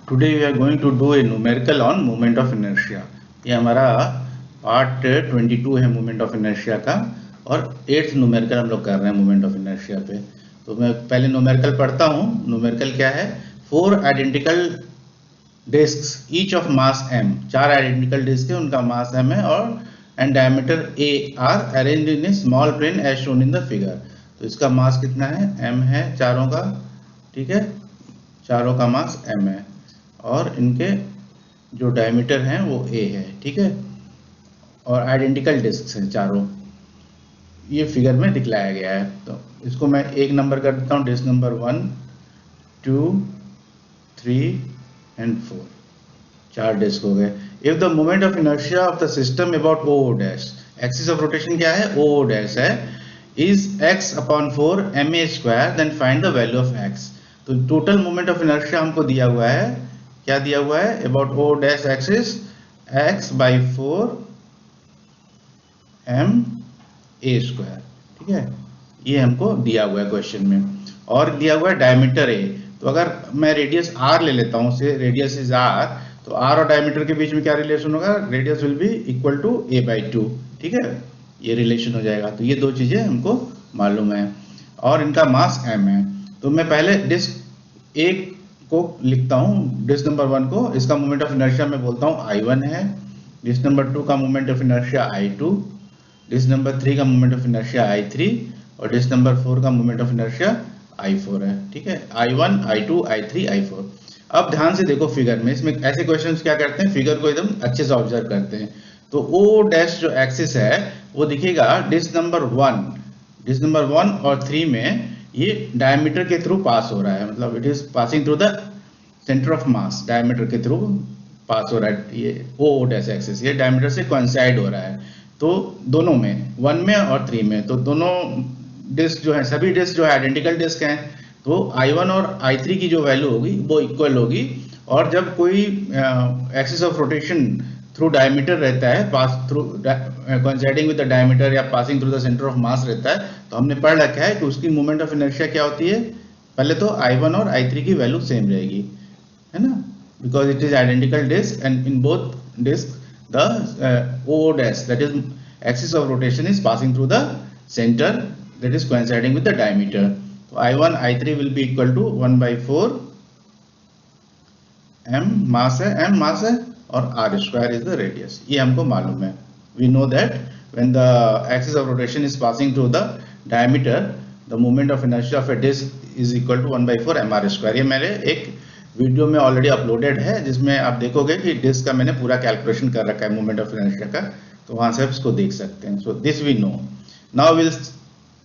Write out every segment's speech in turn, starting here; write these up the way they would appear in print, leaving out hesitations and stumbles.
Today we are going to do a numerical on moment of inertia. ये हमारा part 22 है moment of inertia का, और 8th numerical हम लोग कर रहे हैं मोमेंट ऑफ इनर्शिया पे। तो मैं पहले न्यूमेरिकल पढ़ता हूँ। न्यूमेरिकल क्या है? 4 identical discs each of mass m, 4 identical disc है, उनका मास m है, और and diameter a are arranged in a small plane as shown in the figure. तो इसका मास कितना है? m है चारों का, ठीक है, चारों का मास m है, और इनके जो डायमीटर हैं वो a है, ठीक है, और आइडेंटिकल डिस्क हैं चारों, ये फिगर में दिखलाया गया है। तो इसको मैं एक नंबर कर देता हूँ, डिस्क नंबर 1, 2, 3 एंड 4, 4 डिस्क हो गए। If the moment of inertia of the system about O dash, axis of rotation क्या है? ओ डैश है, is x upon 4 ma², then find the value of x। तो total moment of inertia हमको दिया हुआ है, क्या दिया हुआ है? About O dash axis x by 4 ma², ठीक है, ये हमको दिया हुआ है क्वेश्चन में, और दिया हुआ है डायमीटर a। तो अगर मैं रेडियस r ले लेता हूँ, से रेडियस इज r, तो r और डायमीटर के बीच में क्या रिलेशन होगा? Radius will be equal to a/2, ठीक है, ये रिलेशन हो जाएगा। तो ये दो चीजें हमको मालूम है, और इनका मास m है। तो मैं पहले डिस्क एक को लिखता हूँ, डिस्क नंबर 1 को, इसका मोमेंट ऑफ इनर्शिया मैं बोलता हूँ I1 है, डिस्क नंबर 2 का moment of inertia I2, disc number 3 का मोमेंट ऑफ इनर्शिया I3, और डिस्क नंबर 4 का मोमेंट ऑफ इनर्शिया I4 है, ठीक है, I1, I2, I3, I4। अब ध्यान से देखो फिगर में, इसमें ऐसे क्वेश्चंस क्या करते हैं, फिगर को एकदम अच्छे से ऑब्जर्व करते हैं। तो O डैश जो एक्सिस है वो दिखेगा डिस्क नंबर 1 और 3 में, ये डायमीटर के थ्रू पास हो रहा है, मतलब it is passing through the centre of mass, diameter के थ्रू पास हो रहा है ये O डैश एक्सिस, ये डायमीटर से कोइंसाइड हो रहा है। तो दोनों में, 1 में और 3 में, तो दोनों डिस्क जो है, सभी डिस्क जो है आइडेंटिकल डिस्क हैं, तो I1 और I3 की जो वैल्यू होगी वो इक्वल होगी। और जब कोई axis of rotation through diameter रहता है, pass through coinciding with the diameter या passing through the centre of mass रहता है, तो हमने पढ़ रखा है कि उसकी मोमेंट ऑफ इनर्शिया क्या होती है। पहले तो I1 और I3 की वैल्यू सेम रहेगी, है ना, because it is identical disc, and in both disc the O dash, that is axis of rotation, is passing through the center, that is coinciding with the diameter. So I1 I3 will be equal to 1/4 m mass है, और r² is the radius, ये हमको मालूम है। We know that when the axis of rotation is passing through the diameter, the moment of inertia of a disk is equal to 1/4 mr²। ये मेरे एक video में ऑलरेडी अपलोडेड है, जिसमें आप देखोगे कि डिस्क का मैंने पूरा कैलकुलेशन कर रखा है मोमेंट ऑफ इनर्शिया का, तो वहां से आप इसको देख सकते हैं। So this we know. Now will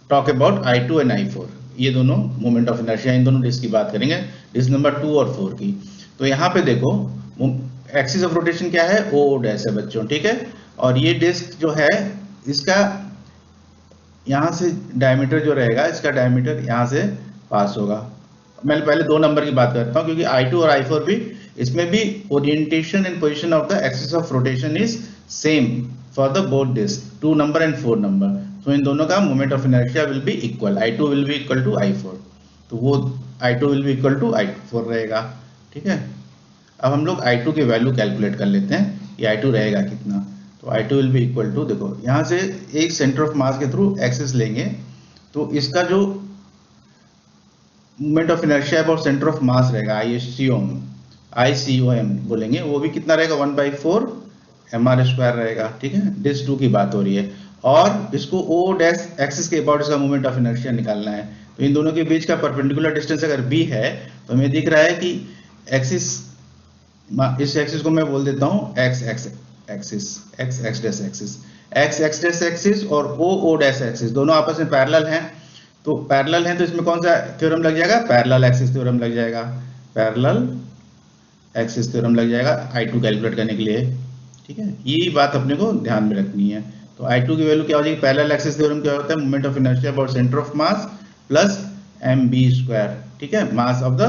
talk about I2 and I4, ये दोनों मोमेंट ऑफ इनर्शिया, इन दोनों डिस्क की बात करेंगे, डिस्क नंबर 2 और 4 की। तो यहाँ पे देखो एक्सिस ऑफ रोटेशन क्या है? O डैश है बच्चों, ठीक है, और ये डिस्क जो है इसका यहाँ से डायमीटर जो रहेगा, इसका डायमीटर यहाँ से पास होगा। मैं पहले 2 नंबर की बात करता हूँ, क्योंकि I2 और I4 भी, इसमें भी orientation and position of the axis of rotation is same for the both disc, 2 number and 4 number. तो इन दोनों का moment of inertia will be equal, I2 will be equal to I4, तो वो I2 will be equal to I4 रहेगा, ठीक है। अब हम लोग I2 की वैल्यू कैलकुलेट कर लेते हैं, ये I2 रहेगा कितना। तो I2 will be equal to, देखो यहाँ से एक सेंटर ऑफ मास के थ्रू एक्सिस लेंगे, तो इसका जो moment of inertia about centre of मास रहेगा, ICOM बोलेंगे, वो भी कितना रहेगा? 1/4 mr² रहेगा, ठीक है। डिस्क 2 की बात हो रही है, और इसको O डैश एक्सिस के अबाउट इसका मोमेंट ऑफ इनर्शिया निकालना है। तो इन दोनों के बीच का परपेंडिकुलर डिस्टेंस अगर b है, तो हमें दिख रहा है कि एक्सिस, इस एक्सिस को मैं बोल देता हूँ x डैश एक्सिस, और O डैश एक्सिस दोनों आपस में पैरेलल हैं। तो पैरेलल है, तो इसमें कौन सा थ्योरम लग जाएगा? पैरेलल एक्सिस थ्योरम लग जाएगा, पैरेलल एक्सिस थ्योरम लग जाएगा I2 कैलकुलेट करने के लिए, ठीक है। यही बात अपने को ध्यान में रखनी है। तो I2 की वैल्यू क्या हो जाएगी? पैरेलल एक्सिस थ्योरम क्या होता है? Moment of inertia about centre of mass plus mb², ठीक है, mass of the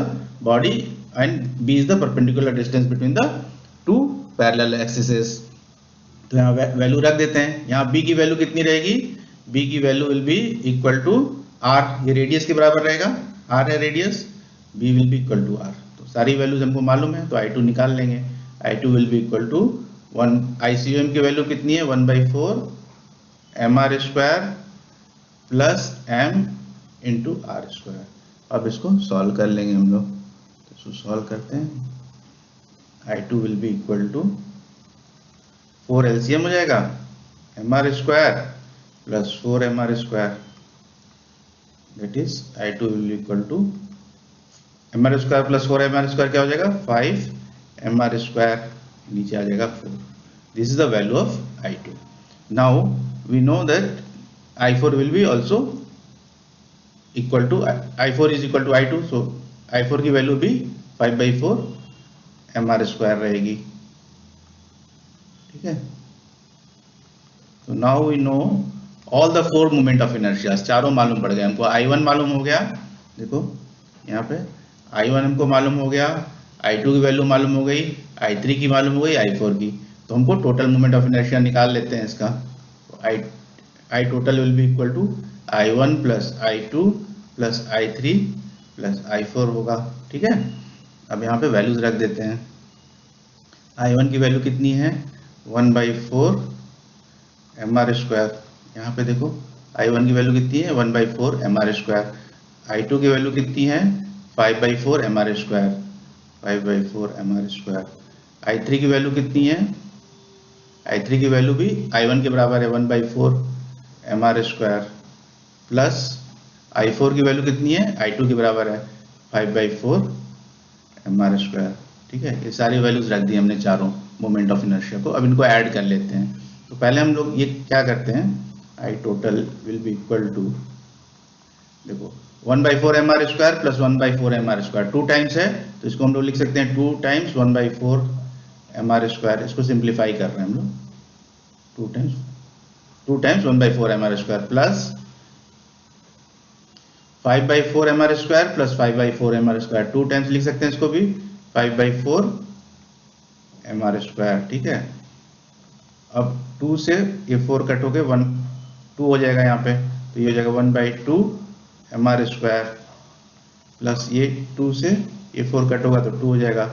body, and b is the perpendicular distance between the 2 parallel axes. तो यहाँ वैल्यू रख देते हैं। यहाँ b की वैल्यू कितनी रहेगी? b की value will be equal to r, ये रेडियस के बराबर रहेगा, r है radius, b will be equal to r। तो सारी वैल्यूज हमको मालूम है, तो I2 निकाल लेंगे। I2 will be equal to 1, ICOM की वैल्यू कितनी है 1/4 mr square plus m into r square. अब इसको सॉल्व कर लेंगे हम लोग, तो इसको सॉल्व करते हैं। I2 will be equal to 4 LCM हो जाएगा mr square plus 4 mr square, that is I2 will be equal to mr square plus 4 mr square क्या हो जाएगा 5 mr स्क्वायर, नीचे आ जाएगा 4। This is the value of I2। Now we know that I4 will be also equal to I4 is equal to I2, so I4 की value भी 5/4 mr square रहेगी, ठीक है। तो now we know all the 4 moment of inertia, चारों मालूम पड़ गए हमको। I1 मालूम हो गया, देखो यहाँ पे I1 हमको मालूम हो गया, I2 की वैल्यू मालूम हो गई, I3 की मालूम हो गई, I4 की। तो हमको टोटल मोमेंट ऑफ इनर्शिया निकाल लेते हैं इसका। I total will be equal to I1 plus I2 plus I3 plus I4 होगा, ठीक है। अब यहाँ पे वैल्यूज रख देते हैं। I1 की वैल्यू कितनी है 1/4 mr स्क्वायर, यहाँ पे देखो I1 की वैल्यू कितनी है 1/4 mr स्क्वायर। I2 की वैल्यू कितनी है 5/4 mr square, 5/4 mr square. I3 की वैल्यू कितनी है, I3 की वैल्यू भी I1 के बराबर है 1/4 mr स्क्वायर, प्लस I4 की वैल्यू कितनी है I2 के बराबर है 5/4 mr स्क्वायर, ठीक है। ये सारी वैल्यूज रख दी हमने चारों मोमेंट ऑफ इनर्शिया को। अब इनको ऐड कर लेते हैं। तो पहले हम लोग ये क्या करते हैं, I total will be equal to, देखो 1/4 mr square plus 1/4 mr square 2 times है, तो इसको हम लोग लिख सकते हैं 2 टाइम्स 1/4 mr स्क्वायर। इसको सिंप्लीफाई कर रहे हैं हम लोग, 2 times 1/4 mr square plus 5/4 mr square plus 5/4 mr square, 2 times लिख सकते हैं इसको भी 5/4 mr स्क्वायर, ठीक है। अब 2 से ये 4 कट हो गए 2 हो जाएगा यहाँ पे, तो ये हो जाएगा 1/2 mr स्क्वायर, प्लस ये 2 से ये 4 कट होगा तो 2 हो जाएगा,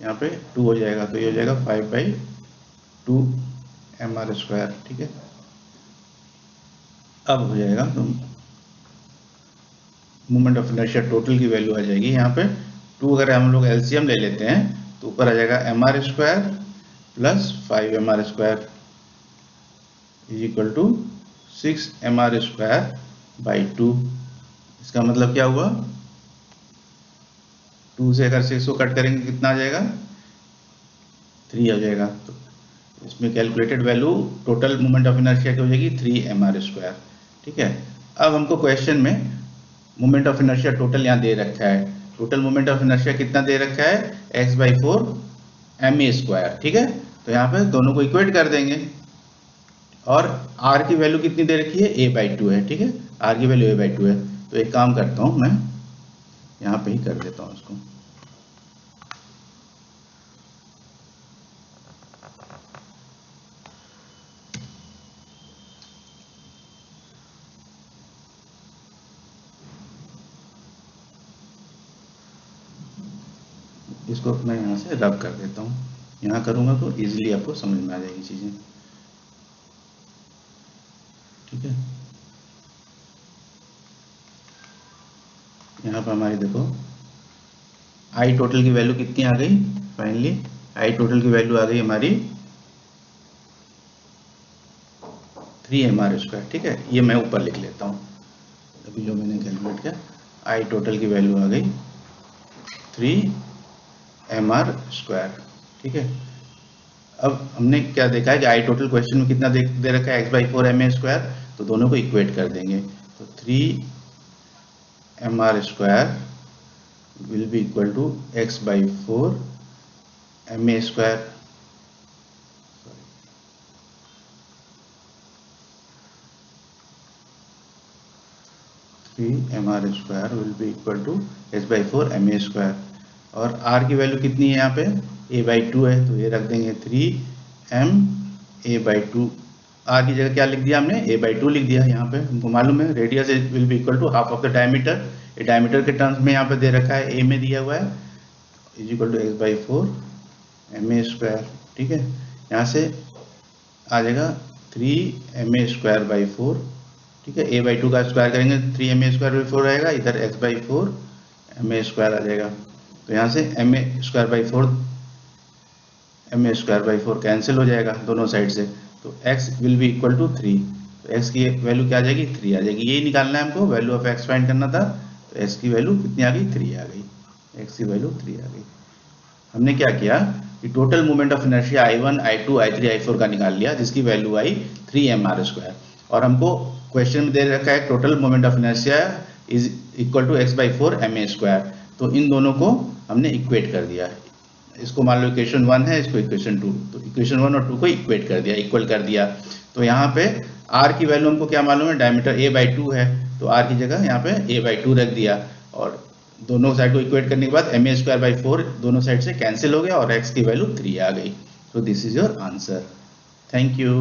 यहाँ पे 2 हो जाएगा, तो ये हो जाएगा 5/2 mr स्क्वायर, ठीक है। अब हो जाएगा तो मोमेंट ऑफ इनर्शिया टोटल की वैल्यू आ जाएगी यहाँ पे 2, अगर हम लोग एलसीएम ले लेते हैं तो ऊपर आ जाएगा mr square plus 5 mr square is equal to 6 mr square by 2। इसका मतलब क्या हुआ, 2 से अगर 6 को कट करेंगे कितना आ जाएगा 3 आ जाएगा, तो इसमें calculated value total moment of inertia की हो जाएगी 3 mr स्क्वायर, ठीक है। अब हमको क्वेश्चन में मोमेंट ऑफ इनर्शिया टोटल यहाँ दे रखा है, टोटल मोमेंट ऑफ इनर्शिया कितना दे रखा है x/4 ma स्क्वायर, ठीक है। तो यहाँ पे दोनों को इक्वेट कर देंगे, और r की वैल्यू कितनी दे रखी है a/2 है, ठीक है। r की वैल्यू a/2 है, तो एक काम करता हूँ मैं यहाँ पे ही कर देता हूँ इसको। इसको मैं यहाँ से रब कर देता हूँ, यहाँ करूँगा तो इजीली आपको समझ में आ जाएगी चीज़ें, ठीक है। यहाँ पर हमारी देखो आई टोटल की वैल्यू कितनी आ गई, फाइनली आई टोटल की वैल्यू आ गई हमारी 3 mr स्क्वायर, ठीक है। ये मैं ऊपर लिख लेता हूँ, अभी जो मैंने कैलकुलेट किया आई टोटल की वैल्यू आ गई 3 mr स्क्वायर, ठीक है। अब हमने क्या देखा है कि आई टोटल क्वेश्चन में कितना दे रखा है x/4 ma स्क्वायर, तो दोनों को इक्वेट कर देंगे, तो 3 mr square will be equal to x/4 ma square, 3 mr square will be equal to h/4 ma square, और r की वैल्यू कितनी है यहाँ पे a/2 है, तो ये रख देंगे 3m a/2। r की जगह क्या लिख दिया हमने a/2 लिख दिया, यहाँ पे हमको मालूम है radius will be equal to half of the diameter, ये डायमीटर के टर्म्स में यहाँ पे दे रखा है a में दिया हुआ है, is equal to x by 4 m a square. ठीक है, यहाँ से आ जाएगा 3ma² बाई 4। ठीक है, a बाई 2 का स्क्वायर करेंगे 3ma² बाई 4 आएगा, इधर x बाई 4 ma² आ जाएगा। तो यहाँ से ma² by 4 ma² by 4 cancel हो जाएगा दोनों साइड से, तो x will be equal to 3। तो x की वैल्यू क्या आ जाएगी, 3 आ जाएगी। यही निकालना है हमको, वैल्यू ऑफ x फाइंड करना था। तो x की वैल्यू कितनी आ गई, 3 आ गई। x की वैल्यू 3 आ गई। हमने क्या किया कि total moment of inertia I1, I2, I3, I4 का निकाल लिया, जिसकी वैल्यू आई 3mr²। और हमको क्वेश्चन में दे रखा है total moment of inertia is equal to x by 4 ma²। तो इन दोनों को हमने इक्वेट कर दिया। इसको मान लो इक्वेशन 1 है, इसको इक्वेशन 2, तो इक्वेशन 1 और 2 को इक्वेट कर दिया, इक्वल कर दिया। तो यहाँ पे r की वैल्यू हमको क्या मालूम है, डायमीटर a बाई 2 है, तो r की जगह यहाँ पे a बाई 2 रख दिया। और दोनों साइड को इक्वेट करने के बाद ma² बाई 4 दोनों साइड से कैंसिल हो गया और x की वैल्यू 3 आ गई। तो this is your answer. Thank you.